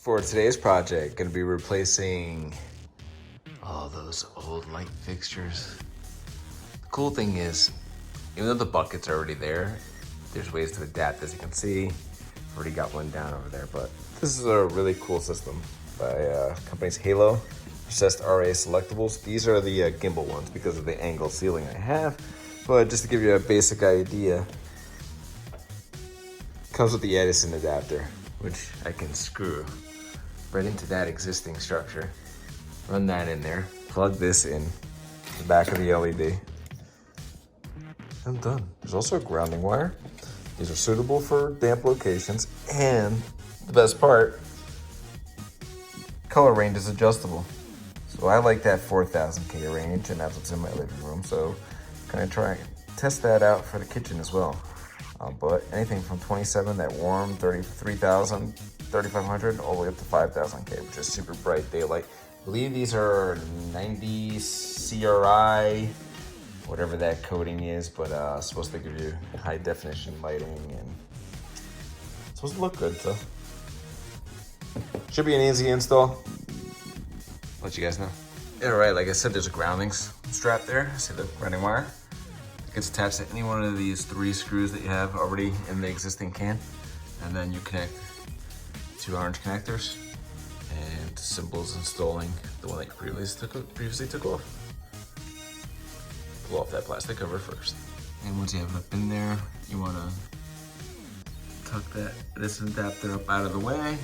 For today's project, gonna be replacing all those old light fixtures. The cool thing is, even though the buckets are already there, there's ways to adapt. As you can see, I've already got one down over there, but this is a really cool system by company's Halo, Recessed RA Selectables. These are the gimbal ones because of the angled ceiling I have, but just to give you a basic idea, comes with the Edison adapter, which I can screw right into that existing structure. Run that in there, plug this in the back of the LED. I'm done. There's also a grounding wire. These are suitable for damp locations, and the best part, color range is adjustable. So I like that 4000K range, and that's what's in my living room. So I'm gonna try and test that out for the kitchen as well. But anything from 27, that warm 33,000, 3,500, all the way up to 5,000K, which is super bright daylight. I believe these are 90 CRI, whatever that coding is, but it's supposed to give you high definition lighting and it's supposed to look good, so. Should be an easy install. Let you guys know. All right, like I said, there's a grounding strap there. See the grounding wire? It gets attached to any one of these 3 screws that you have already in the existing can. And then you connect 2 orange connectors, and simple as installing the one that you previously took off. Pull off that plastic cover first. And once you have it up in there, you wanna tuck this adapter up out of the way.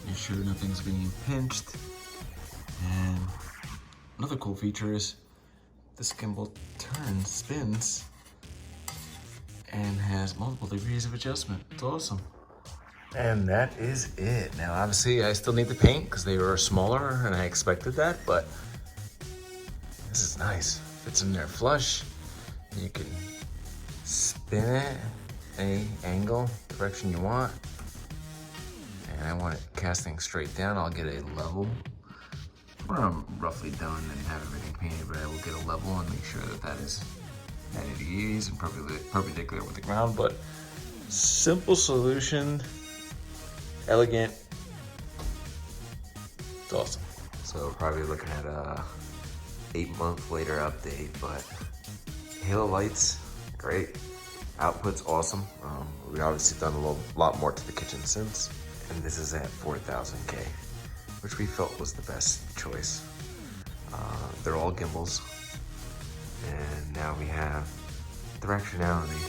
Make sure nothing's being pinched. And another cool feature is this gimbal spins, and has multiple degrees of adjustment. It's awesome. And that is it. Now, obviously, I still need to paint because they were smaller and I expected that, but this is nice. Fits in there flush. You can spin it any angle, direction you want. And I want it casting straight down. I'll get a level when I'm roughly done and have everything painted, but I will get a level and make sure that that is 90 degrees and perpendicular with the ground. But simple solution, elegant, it's awesome. So probably looking at a 8-month later update, but Halo lights, great. Output's awesome. We obviously done a lot more to the kitchen since, and this is at 4,000K, which we felt was the best choice. They're all gimbals, and now we have directionality.